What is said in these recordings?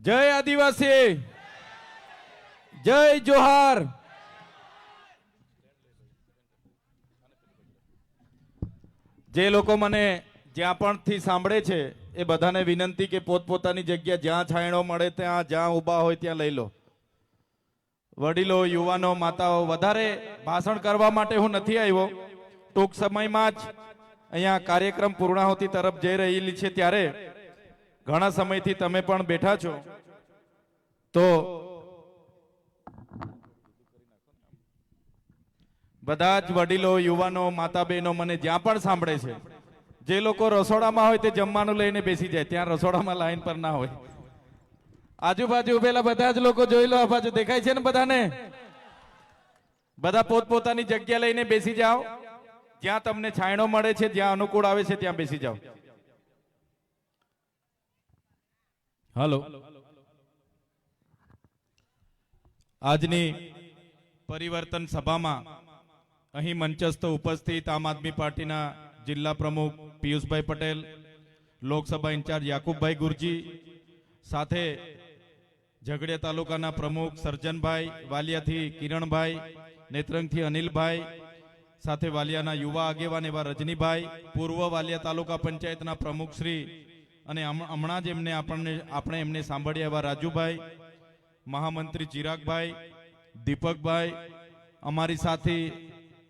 જય આદિવાસી, જય જોહાર। જે લોકો મને જ્યાં પણ થી સાંભળે છે એ બધાને વિનંતી કે પોતપોતાની જગ્યા જ્યાં છાંયડો મળે ત્યાં જ્યાં ઊભા હોય ત્યાં લઈ લો। વડીલો, યુવાનો, માતાઓ, વધારે ભાષણ કરવા માટે હું નથી આવ્યો। ટૂંક સમયમાં જ અહીંયા કાર્યક્રમ પૂર્ણાહુતિ તરફ જઈ રહેલી છે, ત્યારે ઘણા સમયથી તમે પણ બેઠા છો, તો બધા જ વડીલો, યુવાનો, માતા બહેનો મને જ્યાં પણ સાંભળે છે, જે લોકો રસોડામાં હોય તે જમવાનું લઈને બેસી જાય, ત્યાં રસોડામાં લાઈન પર ના હોય। આજુબાજુ ઉભેલા બધા જ લોકો જોઈ લો, આ બાજુ દેખાય છે ને બધાને? બધા પોતપોતાની જગ્યા લઈને બેસી જાઓ, જ્યાં તમને છાંયડો મળે છે, જ્યાં અનુકૂળ આવે છે ત્યાં બેસી જાઓ। હાલો, આજની પરિવર્તન સભામાં અહીં મંચસ્થ ઉપસ્થિત આમ આદમી પાર્ટીના જિલ્લા પ્રમુખ પિયુષભાઈ પટેલ, લોકસભા ઇન્ચાર્જ યાકુબભાઈ ગુરજી, સાથે ઝઘડિયા તાલુકાના પ્રમુખ સરજનભાઈ, વાલિયાથી કિરણભાઈ, નેત્રંગથી અનિલભાઈ, સાથે વાલિયાના યુવા આગેવાન એવા રજનીભાઈ, પૂર્વ વાલિયા તાલુકા પંચાયતના પ્રમુખ શ્રી અને હમણાં જ આપણે એમને સાંભળ્યા એવા રાજુભાઈ, મહામંત્રી ચિરાગભાઈ, દીપકભાઈ, અમારી સાથી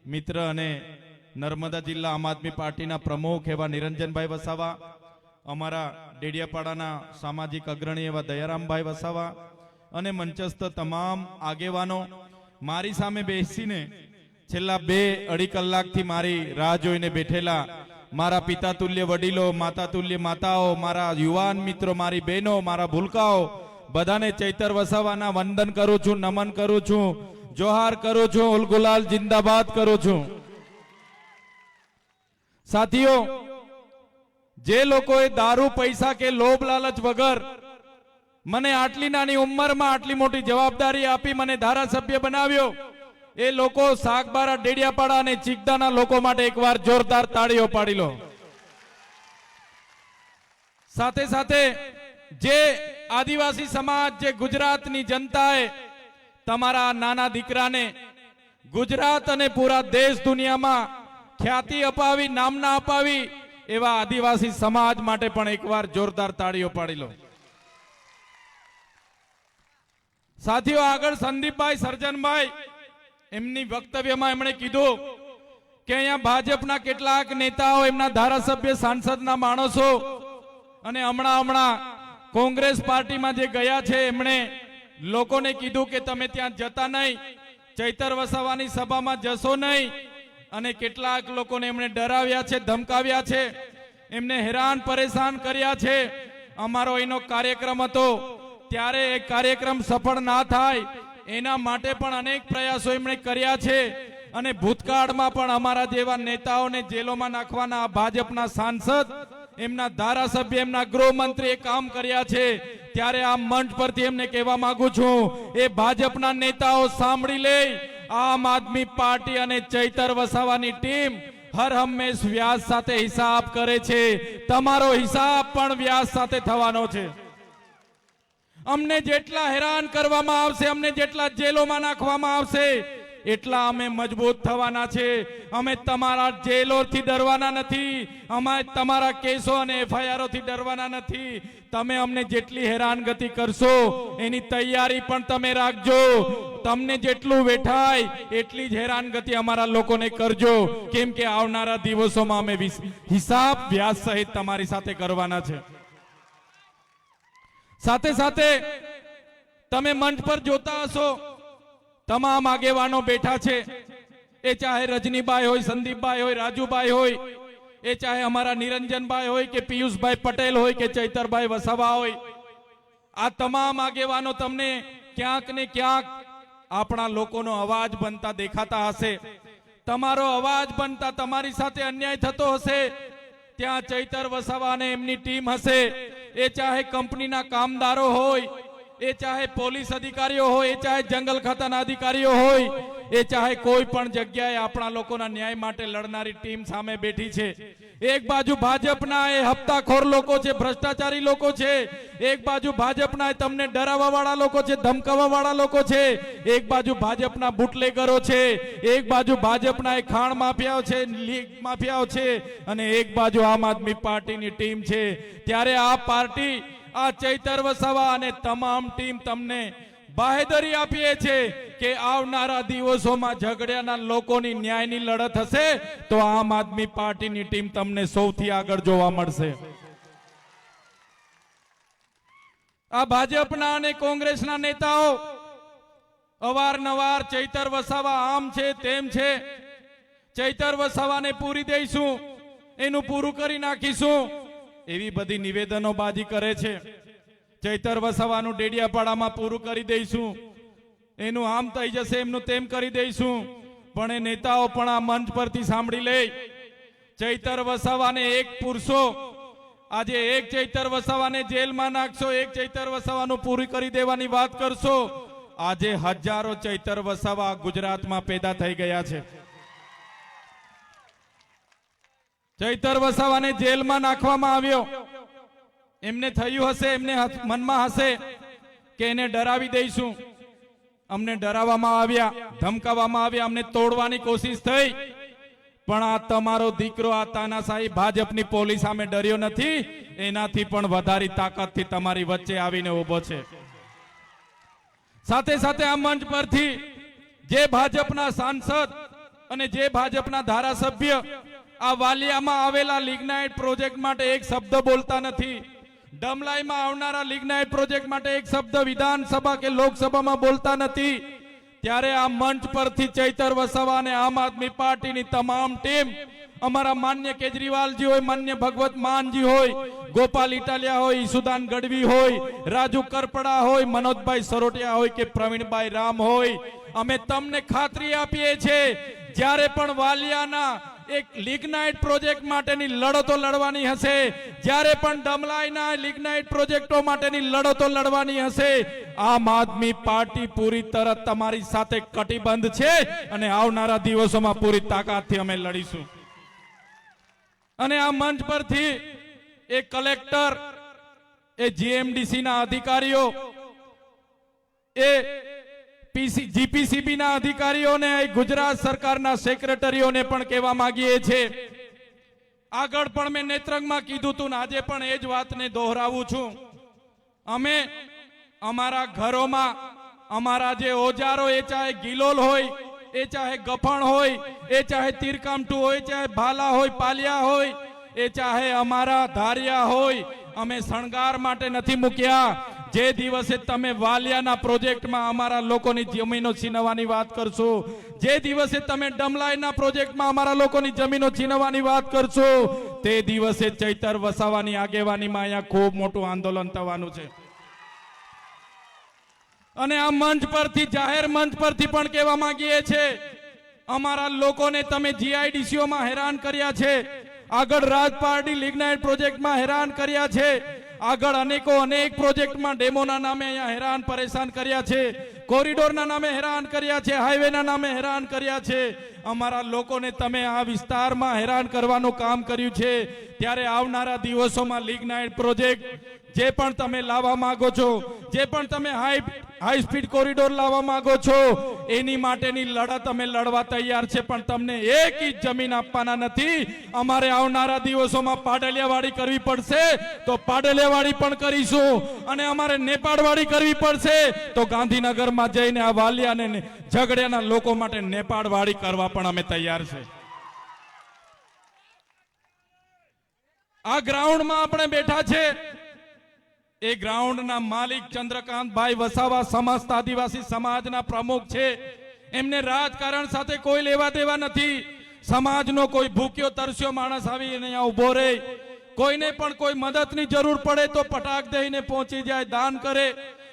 મિત્ર અને નર્મદા જિલ્લા આમ આદમી પાર્ટીના પ્રમુખ એવા નિરંજનભાઈ વસાવા, અમારા ડેડિયાપાડાના સામાજિક અગ્રણી એવા દયારામભાઈ વસાવા અને મંચસ્થ તમામ આગેવાનો, મારી સામે બેસીને છેલ્લા 2-2.5 કલાકથી મારી રાહ જોઈને બેઠેલા મારા પિતા તુલ્ય વડીલો, માતા તુલ્ય માતાઓ, મારા યુવાન મિત્રો, મારી બહેનો, મારા ભૂલકાઓ, બધાને ચૈતર વસાવાના વંદન કરું છું, નમન કરું છું, જોહાર કરું છું, ઉલગુલાલ જિંદાબાદ કરું છું। સાથીઓ, જે લોકોએ દારૂ, પૈસા કે લોભ લાલચ વગર મને આટલી નાની ઉંમરમાં આટલી મોટી જવાબદારી આપી મને ધારાસભ્ય બનાવ્યો, એ લોકો સાગબારા, ડેડિયાપાડા અને ચીકદાના લોકો માટે એકવાર જોરદાર તાળીઓ પાડી લો। સાથે સાથે જે આદિવાસી સમાજ, જે ગુજરાતની જનતાએ તમારા નાના દીકરાને ગુજરાત અને પૂરા દેશ દુનિયામાં ખ્યાતિ અપાવી, નામના અપાવી, એવા આદિવાસી સમાજ માટે પણ એકવાર જોરદાર તાળીઓ પાડી લો। સાથીઓ, આગળ સંદીપભાઈ, સરજનભાઈ, એમની વક્તવ્યમાં એમણે કીધું કે અહીંયા ભાજપના કેટલાક નેતાઓ, એમના ધારાસભ્ય, સાંસદના માણસો અને હમણાં કોંગ્રેસ પાર્ટીમાં જે ગયા છે, એમણે લોકોને કીધું કે તમે ત્યાં જતા નહીં, ચૈતર વસાવાની સભામાં જશો નહીં, અને કેટલાક લોકોને એમણે ડરાવ્યા છે, ધમકાવ્યા છે, એમને હેરાન પરેશાન કર્યા છે। અમારો એનો કાર્યક્રમ હતો, ત્યારે એ કાર્યક્રમ સફળ ના થાય એના માટે પણ અનેક પ્રયાસો એમણે કર્યા છે, અને ભૂતકાળમાં પણ અમારા જેવા નેતાઓને જેલોમાં નાખવાના ભાજપના સાંસદ, એમના ધારાસભ્ય, એમના ગૃહમંત્રી કામ કર્યા છે। ત્યારે આ મંચ પરથી એમને કહેવા માંગુ છું, એ ભાજપના નેતાઓ સાંભળી લે, આમ આદમી પાર્ટી અને ચૈતર વસાવાની ટીમ હર હંમેશ વ્યાસ સાથે હિસાબ કરે છે, તમારો હિસાબ પણ વ્યાસ સાથે થવાનો છે। અમને જેટલા હેરાન કરવામાં આવશે, અમને જેટલા જેલોમાં નાખવામાં આવશે, એટલા અમે મજબૂત થવાના છે। અમે તમારા જેલોથી ડરવાના નથી, અમે તમારા કેસો અને એફઆઈઆર થી ડરવાના નથી। તમે અમને જેટલી હેરાનગતિ કરશો એની તૈયારી પણ તમે રાખજો। તમને જેટલું વેઠાય એટલી જ હેરાનગતિ અમારા લોકોને કરજો, કેમ કે આવનારા દિવસોમાં અમે હિસાબ વ્યાસ સહિત તમારી સાથે કરવાના છે। સાથે સાથે તમે મંચ પર જોતા હશો, તમામ આગેવાનો બેઠા છે, એ ચાહે રજનીભાઈ હોય, સંદીપભાઈ હોય, રાજુભાઈ હોય, એ ચાહે અમારા નિરંજનભાઈ હોય કે પિયુષભાઈ પટેલ હોય કે ચૈતરભાઈ વસાવા હોય, આ તમામ આગેવાનો તમને ક્યાંક ને ક્યાંક આપણા લોકોનો અવાજ બનતા દેખાતા હશે। તમારો અવાજ બનતા તમારી સાથે અન્યાય થતો હશે, ત્યાં ચૈતર વસાવા અને એમની ટીમ હશે, એ ચાહે કંપનીના કામદારો હોય, એ ચાહે પોલીસ અધિકારીઓ હોય, એ ચાહે જંગલ ખાતાના અધિકારીઓ હોય, એ ચાહે કોઈ પણ જગ્યાએ આપણા લોકોના ન્યાય માટે લડનારી ટીમ સામે બેઠી છે. એક બાજુ ભાજપના એ હપ્તાખોર લોકો છે, ભ્રષ્ટાચારી લોકો છે, એક બાજુ ભાજપના એ તમને ડરાવવા વાળા લોકો છે, ધમકાવવા વાળા લોકો છે, એક બાજુ ભાજપના બુટલેગરો છે, એક બાજુ ભાજપના એ ખાણ માફિયાઓ છે, લીગ માફિયાઓ છે, અને એક બાજુ આમ આદમી પાર્ટીની ટીમ છે. ત્યારે આ પાર્ટી, આ ચૈતર વસાવા અને તમામ ટીમ તમને બાહેધરી આપીએ છે કે આવનારા દિવસોમાં ઝઘડિયાના લોકોની ન્યાયની લડત હશે તો આમ આદમી પાર્ટીની ટીમ તમને સૌથી આગળ જોવા મળશે. આ ભાજપના અને કોંગ્રેસના નેતાઓ અવારનવાર ચૈતર વસાવા આમ છે તેમ છે, ચૈતર વસાવાને પૂરી દઈશું, એનું પૂરું કરી નાખીશું, એવી બધી નિવેદનોબાજી કરે છે. ચૈતર વસાવાનું ડેડિયાપાડામાં પૂરું કરી દઈશું, એનું આમ થઈ જશે, એમનું તેમ કરી દઈશું. પણ એ નેતાઓ પણ આ મંચ પરથી સાંભળી લે, ચૈતર વસાવાને એક પૂરશો, આજે એક ચૈતર વસાવાને જેલમાં નાખશો, એક ચૈતર વસાવાનું પૂરી કરી દેવાની વાત કરશો. આજે હજારો ચૈતર વસાવા ગુજરાતમાં પેદા થઈ ગયા છે. ચૈતર વસાવાને જેલમાં નાખવામાં આવ્યો, એમને થયું હશે, એમને મનમાં હશે કે એને ડરાવી દઈશું. અમને ડરાવવામાં આવ્યા, ધમકાવવામાં આવ્યા, અમને તોડવાની કોશિશ થઈ. પણ આ તમારો દીકરો આ તાનાશાહી ભાજપની પોલીસ સામે ડર્યો નથી, એનાથી પણ વધારે તાકાતથી તમારી વચ્ચે આવીને ઉભો છે. સાથે સાથે આ મંચ પરથી જે ભાજપના સાંસદ અને જે ભાજપના ધારાસભ્ય આ વાલિયામાં આવેલા લિગ્નાઇટ પ્રોજેક્ટ માટે એક શબ્દ બોલતા નથી, ડમલાઈમાં આવનારા લિગ્નાઇટ પ્રોજેક્ટ માટે એક શબ્દ વિધાનસભા કે લોકસભામાં બોલતા નથી, ત્યારે આ મંચ પરથી ચૈતર વસાવા અને આમ આદમી પાર્ટીની તમામ ટીમ, અમારા માન્ય કેજરીવાલજી હોય, માન્ય ભગવત માનજી હોય, ગોપાલ ઇટાલિયા હોય, ઈસુદાન ગઢવી હોય, રાજુ કરપડા હોય, મનોજભાઈ સરોટિયા હોય કે પ્રવીણભાઈ રામ હોય, અમે તમને ખાતરી આપીએ છીએ જ્યારે પણ વાલિયાના એક લિગ્નાઇટ પ્રોજેક્ટ માટેની લડતો લડવાની હશે, જ્યારે પણ ડમલાઈના લિગ્નાઇટ પ્રોજેક્ટો માટેની લડતો લડવાની હશે, આમ આદમી પાર્ટી પૂરી તરત તમારી સાથે કટિબદ્ધ છે અને આવનારા દિવસોમાં પૂરી તાકાતથી અમે લડીશું. અને આ મંચ પરથી એ કલેક્ટર, એ જીએમડીસી ના અધિકારીઓ, એ જીપીસીબી ના અધિકારીઓને, ગુજરાત સરકારના સેક્રેટરીઓને પણ કહેવા માંગીએ છીએ. આગળ પણ મેં નેત્રંગમાં કીધું હતું, આજે પણ એ જ વાતને દોહરાવું છું. અમે અમારા ઘરોમાં અમારા જે ઓજારો, એ ચાહે ગિલોલ હોય, એ ચાહે ગફણ હોય, એ ચાહે તીરકામઠું હોય, ચાહે ભાલા હોય, પાલિયા હોય, એ ચાહે અમારા ધારિયા હોય, અમે શણગાર માટે નથી મૂક્યા. જે દિવસે તમે વાલિયાના પ્રોજેક્ટમાં અમારા લોકોની જમીનો છીનવવાની વાત કરશો, જે દિવસે તમે ડમલાઈના પ્રોજેક્ટમાં અમારા લોકોની જમીનો છીનવવાની વાત કરશો, તે દિવસે ચૈતર વસાવાની આગેવાનીમાં અહીંયા ખૂબ મોટું આંદોલન થવાનું છે. અને આ મંચ પરથી, જાહેર મંચ પરથી પણ કહેવા માંગીએ છીએ, અમારા લોકોને તમે જીઆઈડીસીઓમાં હેરાન કર્યા છે, આગળ રાજપારડી લિગ્નાઇટ પ્રોજેક્ટમાં હેરાન કર્યા છે, આગળ અનેક પ્રોજેક્ટમાં ડેમોના નામે અહીંયા હેરાન પરેશાન કર્યા છે, કોરિડોરના નામે હેરાન કર્યા છે, હાઈવેના નામે હેરાન કર્યા છે. અમારા લોકોને તમે આ વિસ્તારમાં હેરાન કરવાનું કામ કર્યું છે. ત્યારે આવનારા દિવસોમાં લિગ્નાઇટ પ્રોજેક્ટ જે પણ તમે લાવવા માંગો છો, જે પણ તમે હાઈ સ્પીડ કોરિડોર લાવવા માંગો છો, એની માટેની લડત અમે લડવા તૈયાર છે. પણ તમને એક ઇંચ જમીન આપવાના નથી. અમારે આવનારા દિવસોમાં પાડલિયાવાડી કરવી પડશે તો પાડલિયાવાડી પણ કરીશું, અને અમારે નેપાળવાડી કરવી પડશે તો ગાંધીનગરમાં જઈને આ વાલિયાને ઝઘડિયાના લોકો માટે નેપાળવાડી કરવા પણ અમે તૈયાર છે. આ ગ્રાઉન્ડમાં આપણે બેઠા છે, એ ગ્રાઉન્ડના માલિક ચંદ્રકાંતભાઈ વસાવા સમસ્ત આદિવાસી સમાજના પ્રમુખ છે. એમને રાજકારણ સાથે કોઈ લેવા દેવા નથી. સમાજનો કોઈ ભૂખ્યો તરસ્યો માણસ આવીને અહીંયા ઉભો રહે, કોઈને પણ કોઈ મદદની જરૂર પડે તો પટાક દઈને પહોંચી જાય, દાન કરે.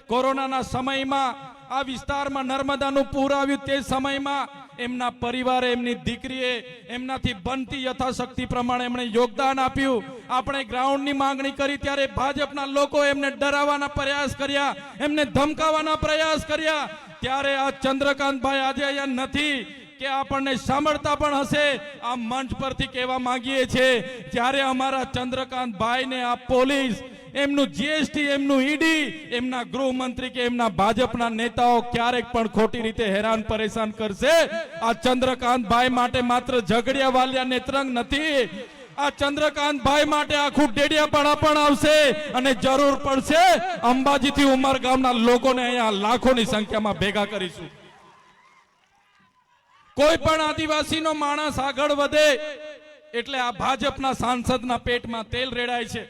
કોરોનાના સમયમાં આ વિસ્તારમાં નર્મદાનું પૂર આવ્યું, તે સમયમાં એમના પરિવારે, એમની દીકરીએ એમનાથી બનતી યથાશક્તિ પ્રમાણે એમણે યોગદાન આપ્યું. આપણે ગ્રાઉન્ડની માંગણી કરી ત્યારે ભાજપના લોકો એમને ડરાવવાના પ્રયાસ કર્યા, એમને ધમકાવવાના પ્રયાસ કર્યા. ત્યારે આ ચંદ્રકાંતભાઈ આજે અહીંયા નથી કે આપણને સાંભળતા પણ હશે, આ મંચ પરથી કહેવા માંગીએ છીએ, જ્યારે અમારા ચંદ્રકાંતભાઈને આ પોલીસ, એમનું જીએસટી, એમનું ઈડી, એમના ગૃહમંત્રી કે એમના ભાજપના નેતાઓ ક્યારેક પણ ખોટી રીતે હેરાન પરેશાન કરશે, આ ચંદ્રકાંતભાઈ માટે માત્ર ઝઘડિયા વાલિયા નેત્રંગ નથી, આ ચંદ્રકાંતભાઈ માટે આખું ડેડિયાપાડા પણ આવશે અને જરૂર પડશે અંબાજીથી ઉમરગામના લોકોને અહીંયા લાખોની સંખ્યામાં ભેગા કરીશું. કોઈ પણ આદિવાસીનો માણસ આગળ વધે એટલે આ ભાજપના સાંસદના પેટમાં તેલ રેડાય છે.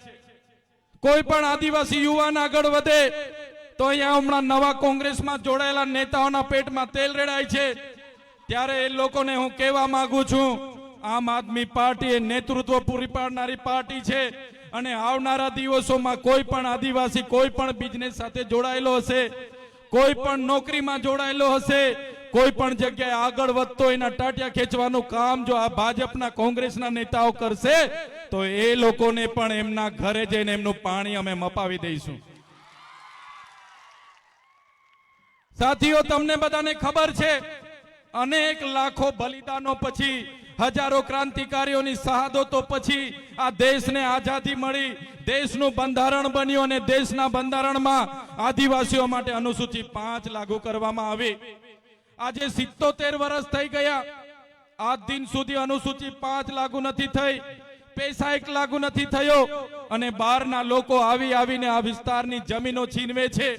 કોઈ પણ આદિવાસી યુવાન આગળ વધે તો અહીંયા હમણાં નવા કોંગ્રેસમાં જોડાયેલા નેતાઓના પેટમાં તેલ રેડાય છે. ત્યારે એ લોકોને હું કહેવા માંગુ છું, આમ આદમી પાર્ટી એ નેતૃત્વ પૂરી પાડનારી પાર્ટી છે અને આવનારા દિવસોમાં કોઈ પણ આદિવાસી કોઈ પણ બિઝનેસ સાથે જોડાયેલો હશે, કોઈ પણ નોકરીમાં જોડાયેલો હશે, કોઈ પણ જગ્યાએ આગળ વધતો એના ટાટિયા ખેંચવાનું કામ જો આ ભાજપના કોંગ્રેસના નેતાઓ કરશે તો એ લોકોને પણ એમના ઘરે જઈને એમનું પાણી અમે મપાવી દઈશું. સાથીઓ, તમને બધાને ખબર છે, અનેક લાખો બલિદાનો પછી, હજારો ક્રાંતિકારીઓની શહાદતો પછી આ દેશને આઝાદી મળી, દેશનું બંધારણ બન્યું અને દેશના બંધારણમાં આદિવાસીઓ માટે અનુસૂચિ 5 લાગુ કરવામાં આવી. આજે 77 વર્ષ થઈ ગયા, આજ દિન સુધી અનુસૂચિ 5 લાગુ નથી થઈ, પૈસા 1 લાગુ નથી થયો અને બહારના લોકો આવીને આ વિસ્તારની જમીનો છીનવે છે.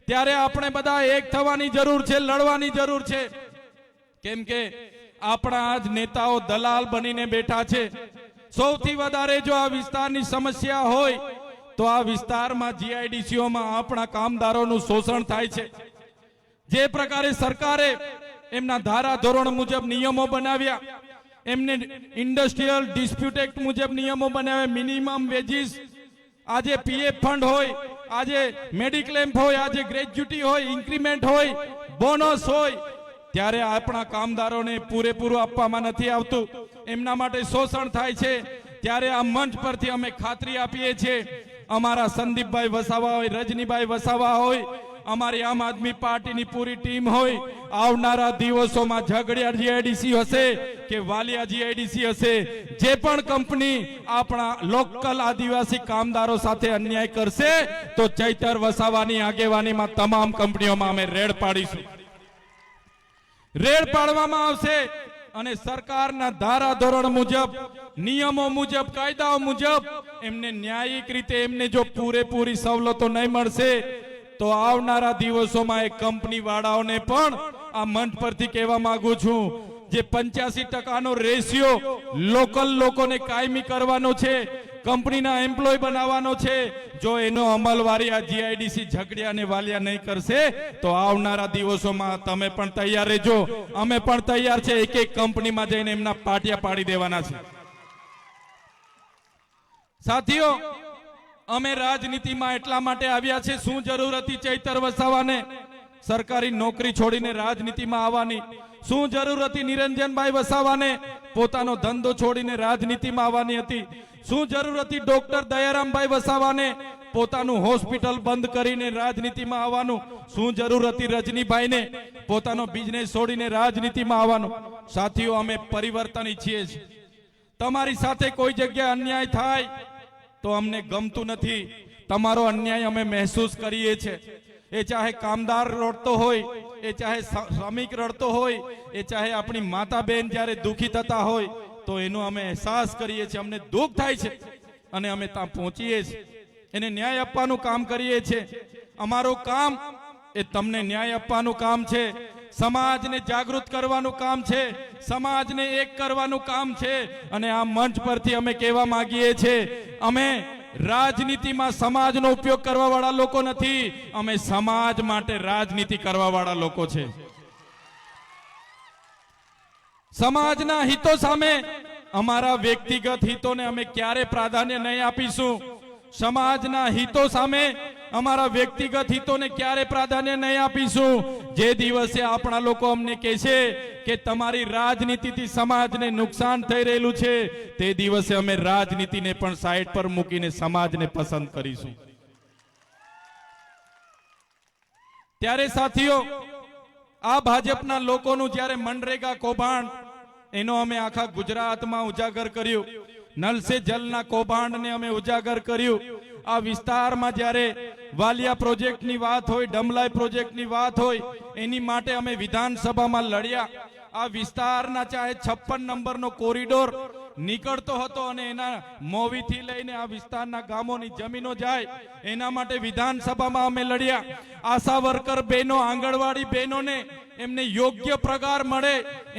ત્યારે આપણે બધા એક થવાની જરૂર છે, લડવાની જરૂર છે, કેમ કે આપણા આજ નેતાઓ દલાલ બનીને બેઠા છે. સૌથી વધારે જો આ વિસ્તારની સમસ્યા હોય તો આ વિસ્તારમાં જીઆઈડીસીઓમાં આપણા કામદારોનું શોષણ થાય છે. જે પ્રકારે સરકારે એમના ધારા ધોરણ મુજબ નિયમો બનાવ્યા, એમને ઇન્ડસ્ટ્રીયલ ડિસ્પ્યુટ એક્ટ મુજબ નિયમો બનાવ્યા, મિનિમમ વેજીસ, આજે પીએફ ફંડ હોય, આજે મેડિક્લેમ હોય, આજે ગ્રેજ્યુટી હોય, ઇન્ક્રીમેન્ટ હોય, બોનસ હોય, ત્યારે આપણા કામદારોને પૂરેપૂરું આપવામાં નથી આવતું, એમના માટે શોષણ થાય છે. ત્યારે આ મંચ પરથી અમે ખાતરી આપીએ છીએ, અમારા સંદીપભાઈ વસાવા હોય, રજનીભાઈ વસાવા હોય, અમારી આમ આદમી પાર્ટીની પૂરી ટીમ હોય, આવનારા દિવસોમાં ઝઘડિયા જીઆઈડીસી હશે કે વાલિયા જીઆઈડીસી હશે, જે પણ કંપની આપણા લોકલ આદિવાસી કામદારો સાથે અન્યાય કરશે તો ચૈતર વસાવાની આગેવાનીમાં તમામ કંપનીઓમાં અમે રેડ પાડીશું. રેડ પાડવામાં આવશે અને સરકારના ધારા ધોરણ મુજબ, નિયમો મુજબ, કાયદાઓ મુજબ એમને ન્યાયિક રીતે એમને જો પૂરેપૂરી સવલતો નહીં મળશે તો આવનારા દિવસોમાં એ કંપની વાળાઓને પણ આ મંચ પરથી કહેવા માંગુ છું, જે 85% રેશિયો લોકલ લોકોને કાયમી કરવાનો છે, કંપનીના એમ્પ્લોય બનાવવાનો છે, જો એનો અમલવારી આ જીઆઈડીસી ઝઘડિયા અને વાલિયા નહીં કરશે તો આવનારા દિવસોમાં તમે પણ તૈયાર રહેજો, અમે પણ તૈયાર છે. એક એક કંપનીમાં જઈને એમના પાટિયા પાડી દેવાના છે. સાથીઓ, અમે રાજનીતિમાં એટલા માટે આવ્યા છે, શું જરૂર હતી ચૈતર વસાવાને સરકારી નોકરી છોડીને રાજનીતિમાં આવવાની? શું જરૂર હતી નિરંજનભાઈ વસાવાને પોતાનો ધંધો છોડીને રાજનીતિમાં આવવાની હતી? શું જરૂર હતી ડોક્ટર દયારામભાઈ વસાવાને પોતાનું હોસ્પિટલ બંધ કરીને રાજનીતિમાં આવવાનું? શું જરૂર હતી રજનીભાઈને પોતાનો બિઝનેસ છોડીને રાજનીતિમાં આવવાનું? સાથીઓ, અમે પરિવર્તન ઈચ્છીએ છીએ. તમારી સાથે કોઈ જગ્યાએ અન્યાય થાય તો અમને ગમતું નથી. તમારો અન્યાય અમે મહેસૂસ કરીએ છીએ. એ ચાહે કામદાર રડતો હોય, એ ચાહે શ્રમિક રડતો હોય, એ ચાહે આપણી માતા બહેન જ્યારે દુખી થતા હોય તો એનો અમે અહેસાસ કરીએ છીએ, અમને દુઃખ થાય છે અને અમે ત્યાં પહોંચીએ છીએ, એને ન્યાય આપવાનું કામ કરીએ છીએ. અમારું કામ એ તમને ન્યાય આપવાનું કામ છે, સમાજને જાગૃત કરવાનું કામ છે, સમાજને એક કરવાનું કામ છે. અને આ મંચ પરથી અમે કહેવા માંગીએ છીએ, અમે રાજનીતિમાં સમાજનો ઉપયોગ કરવા વાળા લોકો નથી, અમે સમાજ માટે રાજનીતિ કરવા વાળા લોકો છે. સમાજના હિતો સામે અમારા વ્યક્તિગત હિતોને અમે ક્યારે પ્રાધાન્ય નહીં આપીશું. સમાજના હિતો સામે અમારા વ્યક્તિગત હિતોને ક્યારે પ્રાધાન્ય નહીં આપીશું. જે દિવસે આપણા લોકો અમને કહેશે કે તમારી રાજનીતિથી સમાજને નુકસાન થઈ રહેલું છે, તે દિવસે અમે રાજનીતિને પણ સાઈડ પર મૂકીને સમાજને પસંદ કરીશું. ત્યારે સાથીઓ, આ ભાજપના લોકોનું જ્યારે મનરેગા કૌભાંડ એનો અમે આખા ગુજરાતમાં ઉજાગર કર્યું, નલ સે જલના કૌભાંડને અમે ઉજાગર કર્યું. આ વિસ્તારમાં જ્યારે વાલિયા પ્રોજેક્ટની વાત હોય, ડમલાઈ પ્રોજેક્ટની વાત હોય, એની માટે અમે વિધાનસભામાં લડ્યા. આ વિસ્તારના ચાહે 56 નંબરનો કોરિડોર નીકળતો હતો અને એના મોવીથી લઈને આ વિસ્તારના ગામોની જમીનો જાય એના માટે વિધાનસભામાં અમે લડ્યા. આશા વર્કર બહેનો, આંગણવાડી બહેનોને એમને યોગ્ય પગાર મળે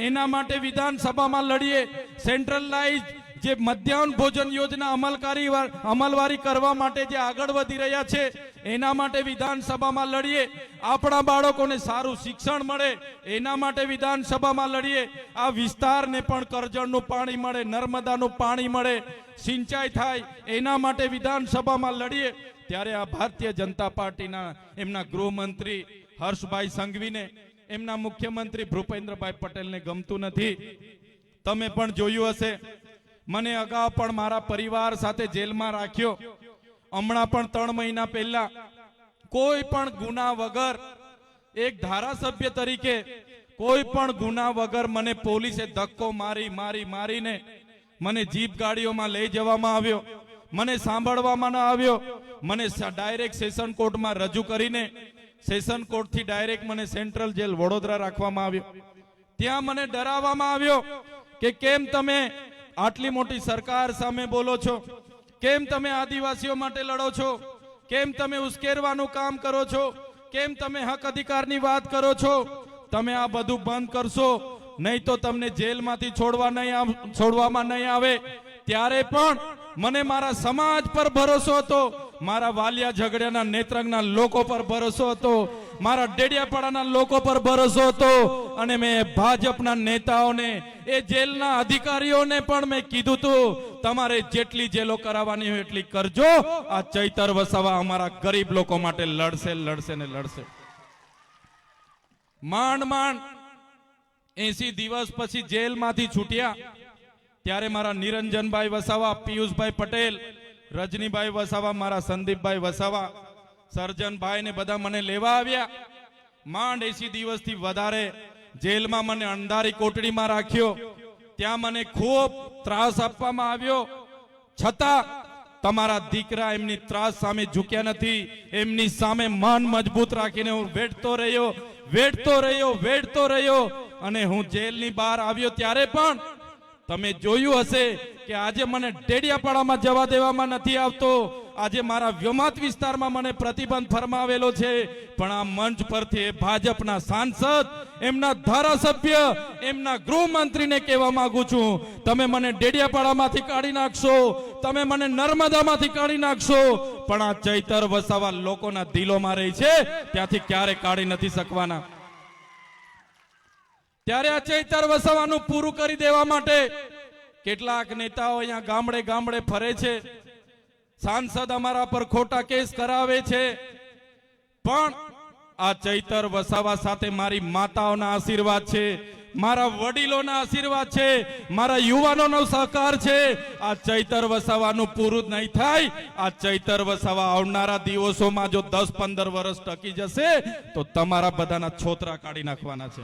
એના માટે વિધાનસભામાં લડીએ. સેન્ટ્રલાઇઝ જે મધ્યાહન ભોજન યોજના અમલવારી કરવા માટે જે આગળ વધી રહ્યા છે એના માટે વિધાનસભામાં લડીએ. આપણા બાળકોને સારું શિક્ષણ મળે એના માટે વિધાનસભામાં લડીએ. આ વિસ્તારને પણ કરજણનું પાણી મળે, નર્મદાનું પાણી મળે, સિંચાઈ થાય એના માટે વિધાનસભામાં લડીએ. ત્યારે આ ભારતીય જનતા પાર્ટીના એમના ગૃહમંત્રી હર્ષભાઈ સંઘવીને એમના મુખ્યમંત્રી ભૂપેન્દ્રભાઈ પટેલને ગમતું નથી. તમે પણ જોયું હશે, મને અગાઉ પણ મારા પરિવાર સાથે જેલમાં રાખ્યો. હમણાં પણ 3 મહિના પહેલા કોઈ પણ ગુના વગર, એક ધારાસભ્ય તરીકે કોઈ પણ ગુના વગર મને પોલીસે ધક્કો મારીને મને જીપ ગાડીઓમાં લઈ જવામાં આવ્યો. મને સાંભળવામાં ન આવ્યો. મને ડાયરેક્ટ સેશન કોર્ટમાં રજૂ કરીને સેશન કોર્ટથી ડાયરેક્ટ મને સેન્ટ્રલ જેલ વડોદરા રાખવામાં આવ્યો. ત્યાં મને ડરાવવામાં આવ્યો કે કેમ તમે આટલી મોટી સરકાર સામે બોલો છો, કેમ તમે આદિવાસીઓ માટે લડો છો, કેમ તમે ઉશ્કેરવાનું કામ કરો છો, કેમ તમે હક અધિકારની વાત કરો છો. તમે આ બધું બંધ કરશો નહીં તો તમને જેલમાંથી છોડવામાં નહીં આવે. ત્યારે પણ મને મારા સમાજ પર ભરોસો હતો, મારા વાલિયા ઝઘડિયાના નેત્રંગના લોકો પર ભરોસો હતો, મારા ડેડિયાપાડાના લોકો પર ભરોસો હતો. અને મેં ભાજપના નેતાઓને, એ જેલના અધિકારીઓને પણ મેં કીધું હતું, તમારે જેટલી જેલો કરાવવાની હોય એટલી કરજો. આ ચૈતર વસાવા અમારા ગરીબ લોકો માટે લડશે. માંડ 80 દિવસ પછી જેલમાંથી છૂટ્યા ત્યારે મારા નિરંજનભાઈ વસાવા, પિયુષભાઈ પટેલ, રજનીભાઈ વસાવા, મારા સંદીપભાઈ વસાવા, સર્જનભાઈ ને બધા મને લેવા આવ્યા. માંડ 80 દિવસથી વધારે જેલમાં મને અંધારી કોટડીમાં રાખ્યો. ત્યાં મને ખૂબ ત્રાસ આપવામાં આવ્યો. છતાં તમારા દીકરા એમની ત્રાસ સામે ઝૂક્યા નથી. એમની સામે મન મજબૂત રાખીને હું વેઠતો રહ્યો અને હું જેલની બહાર આવ્યો. ત્યારે પણ તમે જોયું હશે કે આજે મને ડેડિયાપાડામાં જવા દેવામાં નથી આવતો. આજે મારા વ્યમત વિસ્તારમાં મને પ્રતિબંધ ફરમાવેલો છે. પણ આ મંચ પરથી ભાજપના સાંસદ, એમના ધારાસભ્ય, એમના ગૃહમંત્રીને કહેવા માંગુ છું, તમે મને ડેડિયાપાડામાંથી કાઢી નાખશો, તમે મને નર્મદામાંથી કાઢી નાખશો, પણ આ ચૈતર વસાવા લોકોના દિલોમાં રહી છે, ત્યાંથી ક્યારે કાઢી નથી શકવાના. ત્યારે આ ચૈતર વસાવાનું પૂરું કરી દેવા માટે કેટલાક નેતાઓ અહીંયા ગામડે ફરે છે. સાંસદ અમારા પર ખોટા કેસ કરાવે છે. પણ આ ચૈતર વસાવા સાથે મારી માતાઓના આશીર્વાદ છે, મારા વડીલોના આશીર્વાદ છે, મારા યુવાનોનો સહકાર છે. આ ચૈતર વસાવાનું પૂરું નહીં થાય. આ ચૈતર વસાવા આવનારા દિવસોમાં જો 10-15 વર્ષ ટકી જશે તો તમારા બધાના છોતરા કાઢી નાખવાના છે.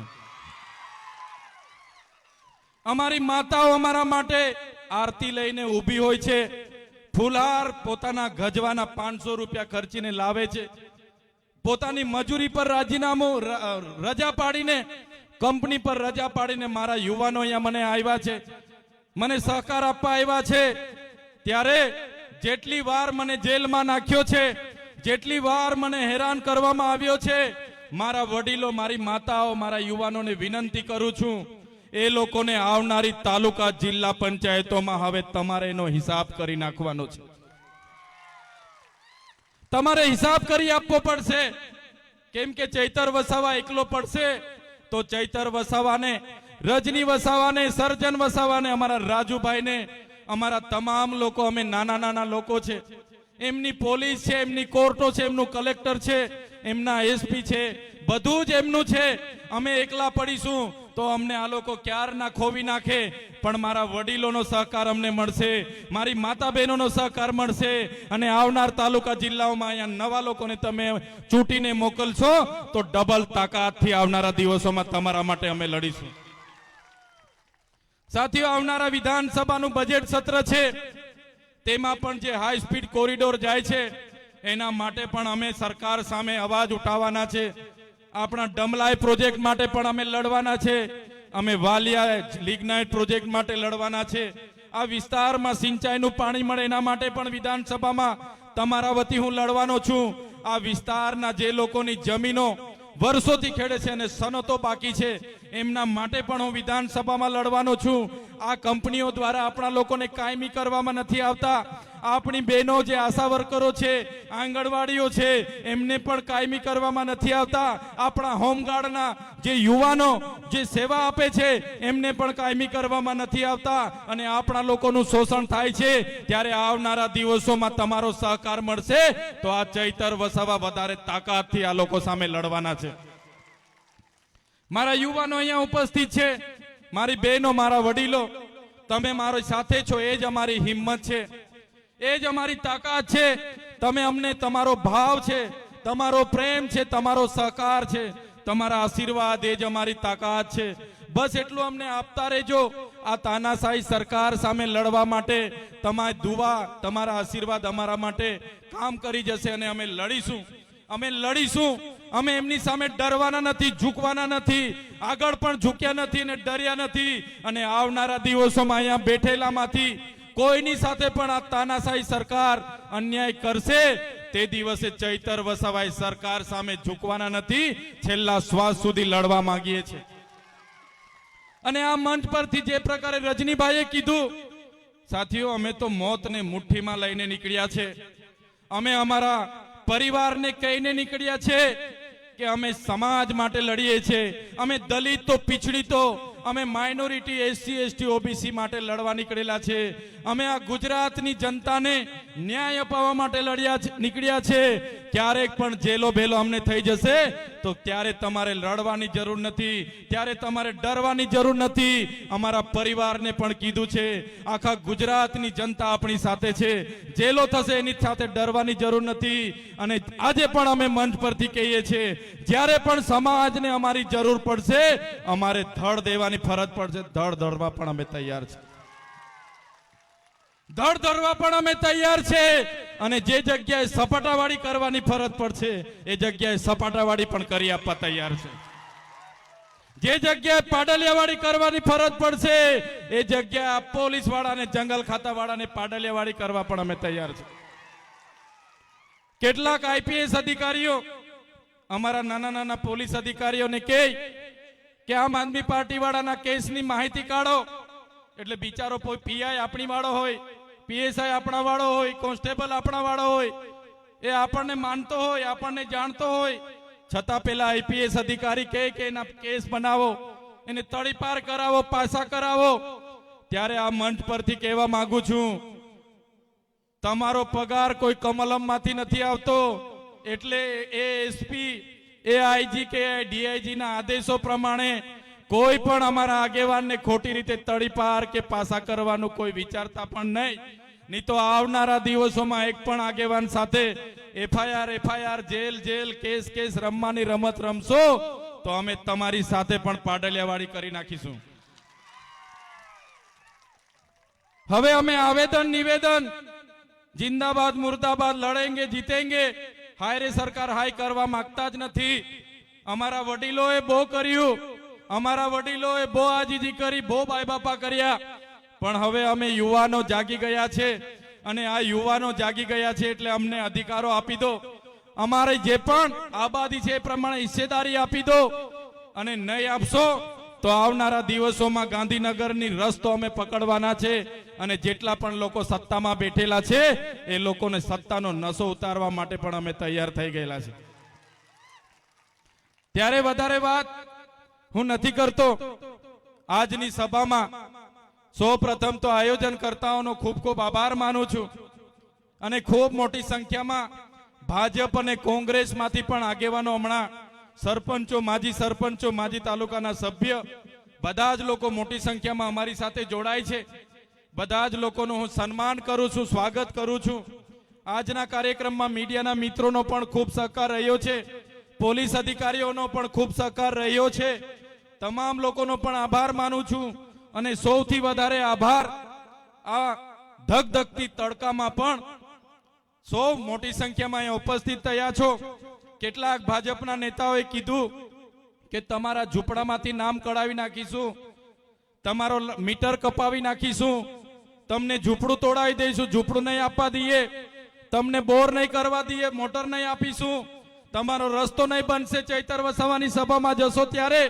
અમારી માતાઓ અમારા માટે આરતી લઈને ઊભી હોય છે. ફુલહાર પોતાના ગજવાના 500 રૂપિયા ખર્ચીને લાવે છે. પોતાની મજૂરી પર રજા પાડીને, કંપની પર રજા પાડીને મારા યુવાનો અહીંયા મને આવ્યા છે, મને સહકાર આપવા આવ્યા છે. ત્યારે જેટલી વાર મને જેલમાં નાખ્યો છે, જેટલી વાર મને હેરાન કરવામાં આવ્યો છે, મારા વડીલો, મારી માતાઓ, મારા યુવાનોને વિનંતી કરું છું, એ લોકોને આવનારી તાલુકા જિલ્લા પંચાયતોમાં હવે તમારે એનો હિસાબ કરી નાખવાનો છે. તમારે હિસાબ કરી આપવો પડશે. કેમ કે ચૈતર વસાવા એકલો પડશે તો ચૈતર વસાવાને, રજની વસાવાને, સર્જન વસાવાને, અમારા રાજુભાઈને, અમારા તમામ લોકો, અમે નાના લોકો છે, એમની પોલીસ છે, એમની કોર્ટો છે, એમનું કલેક્ટર છે, એમના એસપી છે, બધું જ એમનું છે. અમે એકલા પડીશું તો અમને આ લોકો ક્યારના ખોવી નાખે, પણ મારા વડીલોનો સહકાર અમને મળશે, મારી માતા બહેનોનો સહકાર મળશે, અને આવનાર તાલુકા જિલ્લાઓમાં અહીંયા નવા લોકોને તમે ચૂંટીને મોકલશો તો ડબલ તાકાતથી આવનારા દિવસોમાં તમારા માટે અમે લડીશું. સાથીઓ, આવનારા વિધાનસભાનું બજેટ સત્ર છે, તેમાં પણ જે હાઈ સ્પીડ કોરિડોર જાય છે એના માટે પણ અમે સરકાર સામે અવાજ ઉઠાવવાના છે. આપણા ડમલાઈ પ્રોજેક્ટ માટે પણ અમે લડવાના છે. અમે વાલિયા લિગ્નાઇટ પ્રોજેક્ટ માટે લડવાના છે. આ વિસ્તારમાં સિંચાઈનું પાણી મળે એના માટે પણ વિધાનસભામાં તમારા વતી હું લડવાનો છું. આ વિસ્તારના જે લોકોની જમીનો વર્ષોથી ખેડે છે અને સનતો બાકી છે એમના માટે પણ હું વિધાનસભામાં લડવાનો છું. આ કંપનીઓ દ્વારા આપણા લોકોને કાયમી કરવામાં નથી આવતા. આપણી બહેનો જે આશા વર્કરો છે, આંગણવાડીઓ છે, એમને પણ કાયમી કરવામાં નથી આવતા. આપણા હોમગાર્ડના જે યુવાનો જે સેવા આપે છે એમને પણ કાયમી કરવામાં નથી આવતા, અને આપણા લોકોનું શોષણ થાય છે. ત્યારે આવનારા દિવસોમાં તમારો સહકાર મળશે તો આ ચૈતર વસાવા વધારે તાકાતથી આ લોકો સામે લડવાના છે. મારા યુવાનો અહીંયા ઉપસ્થિત છે, મારી બહેનો, મારા વડીલો, તમે મારી સાથે છો, એ જ અમારી હિંમત છે, એ જ અમારી તાકાત છે. તમે અમને તમારો ભાવ છે, તમારો પ્રેમ છે, તમારો સહકાર છે, તમારા આશીર્વાદ, એ જ અમારી તાકાત છે. બસ એટલું અમને આપતા રહેજો. આ તાનાશાહી સરકાર સામે લડવા માટે તમારી દુઆ, તમારા આશીર્વાદ અમારા માટે કામ કરી જશે, અને અમે લડીશું. અમે લડીશું. અમે એમની સામે ડરવાના નથી, ઝૂકવાના નથી. આગળ પણ ઝૂક્યા નથી અને ડર્યા નથી. અને આવનારા દિવસોમાં અહીંયા બેઠેલામાંથી કોઈની સાથે પણ આ તાનાશાહી સરકાર અન્યાય કરશે તે દિવસે ચૈતર વસાવાએ સરકાર સામે ઝૂકવાના નથી, છેલ્લા શ્વાસ સુધી લડવા માંગીએ છીએ. અને આ મંચ પરથી જે પ્રકારે રજનીભાઈએ કીધું, સાથીઓ, અમે તો મોતને મુઠ્ઠીમાં લઈને નીકળ્યા છે. અમે અમારા પરિવારને કહીને નીકળ્યા છે કે અમે સમાજ માટે લડીએ છીએ. અમે દલિત તો પીછડી તો અમે માઇનોરિટી, એસસી, એસટી, ઓબીસી માટે લડવા નીકળેલા છે. અમે આ ગુજરાતની જનતાને ન્યાય અપાવવા માટે નીકળ્યા છે. ક્યારેક પણ જેલો ભેલો અમને થઈ જશે તો ત્યારે તમારે લડવાની જરૂર નથી, ત્યારે તમારે ડરવાની જરૂર નથી. અમારા પરિવારને પણ કીધું છે, આખા ગુજરાતની જનતા આપણી સાથે છે. જેલો થશે એની સાથે ડરવાની જરૂર નથી. અને આજે પણ અમે મંચ પરથી કહીએ છીએ, જ્યારે પણ સમાજને અમારી જરૂર પડશે અમારે ધડ દેવાની ફરજ પડશે. ધડ ધરવા પણ અમે તૈયાર છે. ધડ ધરવા પણ અમે તૈયાર છે. અને જે જગ્યાએ સપાટાવાળી કરવાની ફરજ પડશે એ જગ્યાએ સપાટાવાળી પણ કરી આપવા તૈયાર છે. જે જગ્યાએ પાડલિયાવાળી કરવાની ફરજ પડશે એ જગ્યાએ પોલીસ વાળાને, જંગલ ખાતા વાળાને પાડલિયાવાળી કરવા પણ અમે તૈયાર છે. કેટલાક આઈપીએસ અધિકારીઓ અમારા નાના નાના પોલીસ અધિકારીઓને કહે કે આમ આદમી પાર્ટી વાળાના કેસની માહિતી કાઢો, એટલે બિચારો પીઆઈ આપણી વાળો હોય, પીએસઆઈ આપણા વાળો હોય, કોન્સ્ટેબલ આપણા વાળો હોય, એ આપણને માનતો હોય, આપણને જાણતો હોય, છતાં પેલા આઈપીએસ અધિકારી કહે કે એના કેસ બનાવો, એને તડીપાર કરાવો, પાસા કરાવો. ત્યારે આ મંચ પરથી કહેવા માંગુ છું, તમારો પગાર કોઈ કમલમમાંથી નથી આવતો. એટલે એએસપી, એઆઈજી કે ડીઆઈજી ના આદેશો પ્રમાણે કોઈ પણ અમારા આગેવાનને ખોટી રીતે તડીપાર કે પાસા કરવાનું કોઈ વિચારતા પણ નહીં તો આવનારા દિવસોમાં એક પણ આગેવાન સાથે એફઆઈઆર, જેલ, કેસ રમવાની રમત રમશો તો અમે તમારી સાથે પણ પાડલિયાવાળી કરી નાખીશું. હવે અમે આવેદન, નિવેદન, જિંદાબાદ, મુર્દાબાદ, લડેંગે, જીતેંગે, હાય રે સરકાર હાય કરવા માંગતા જ નથી. અમારા વડીલોએ બહુ કર્યું, અમારા વડીલોએ બહુ આજીજી કરી, બહુ બાઈ બાપા કર્યા, પણ હવે અમે યુવાનો જાગી ગયા છે. અને આ યુવાનો જાગી ગયા છે એટલે અમને અધિકારો આપી દો. અમારે જે પણ આબાદી છે એ પ્રમાણે હિસ્સેદારી આપી દો. અને નહીં આપશો તો આવનારા દિવસોમાં ગાંધીનગરની રસ્તો અમે પકડવાના છે. અને જેટલા પણ લોકો સત્તામાં બેઠેલા છે એ લોકોને સત્તાનો નશો ઉતારવા માટે પણ અમે તૈયાર થઈ ગયેલા છે. ત્યારે વધારે વાત હું નથી કરતો. આજની સભામાં સૌપ્રથમ તો આયોજનકર્તાઓનો ખૂબ ખૂબ આભાર માનું છું. અને ખૂબ મોટી સંખ્યામાં ભાજપ અને કોંગ્રેસમાંથી પણ આગેવાનો, હમણાં સરપંચો, માજી તાલુકાના સભ્ય બધા જ લોકો મોટી સંખ્યામાં અમારી સાથે જોડાય છે. બધા જ લોકોનું હું સન્માન કરું છું, સ્વાગત કરું છું. આજના કાર્યક્રમમાં મીડિયાના મિત્રોનો પણ ખૂબ સહકાર રહ્યો છે, પોલીસ અધિકારીઓનો પણ ખૂબ સહકાર રહ્યો છે. તમામ લોકોનો પણ આભાર માનું છું. અને સૌથી વધારે આભાર આ ધગધગતી તડકામાં પણ સૌ મોટી સંખ્યામાં અહીંયા ઉપસ્થિત થયા છો. કેટલાક ભાજપના નેતાઓએ કીધું કે તમારા ઝૂંપડામાંથી નામ કઢાવી નાખીશું, તમારો મીટર કપાવી નાખીશું, તમને ઝૂંપડું તોડાવી દઈશું, ઝૂંપડું નહીં આપવા દઈએ, તમને બોર નહીં કરવા દઈએ, મોટર નહીં આપીશું, તમારો રસ્તો નહીં બનશે. ચૈતર વસાવાની સભામાં જશો ત્યારે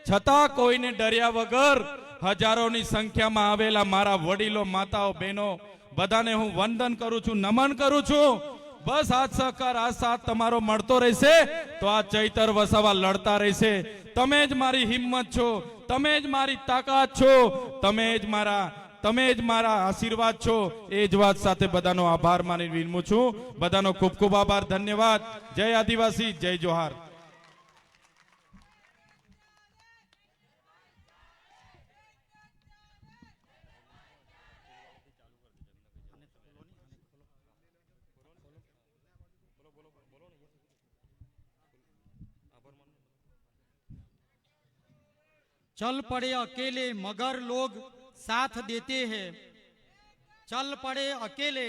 છતાં કોઈને ડર્યા વગર હજારોની સંખ્યામાં આવેલા મારા વડીલો, માતાઓ, બહેનો બધાને હું વંદન કરું છું, નમન કરું છું. બસ આ સહકાર, આ સાથ તમારો મળતો રહેશે તો આ ચૈતર વસાવા લડતા રહેશે. તમે જ મારી હિંમત છો, તમે જ મારી તાકાત છો, તમે જ મારા આશીર્વાદ છો. એ જ વાત સાથે બધાનો આભાર માની વિનમું છું. બધાનો ખૂબ ખૂબ આભાર, ધન્યવાદ. જય આદિવાસી, જય જોહાર. चल पड़े अकेले मगर लोग साथ देते हैं, चल पड़े अकेले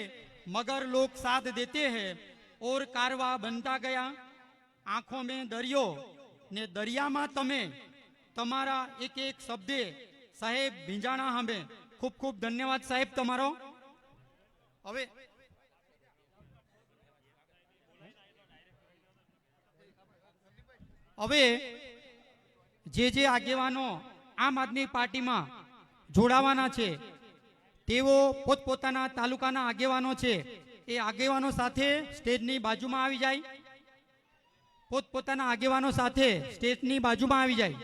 मगर लोग साथ देते हैं. और कारवा बनता गया आंखों में दरियो ने दरिया में तमे तमारा एक एक शब्दे साहेब भींजाणा हमें. खूब खूब धन्यवाद साहेब तमारो. હવે જે આગેવાનો આમ આદમી પાર્ટીમાં જોડાવાના છે તેઓ પોતપોતાના તાલુકાના આગેવાનો છે એ આગેવાનો સાથે સ્ટેજની બાજુમાં આવી જાય. પોતપોતાના આગેવાનો સાથે સ્ટેજની બાજુમાં આવી જાય.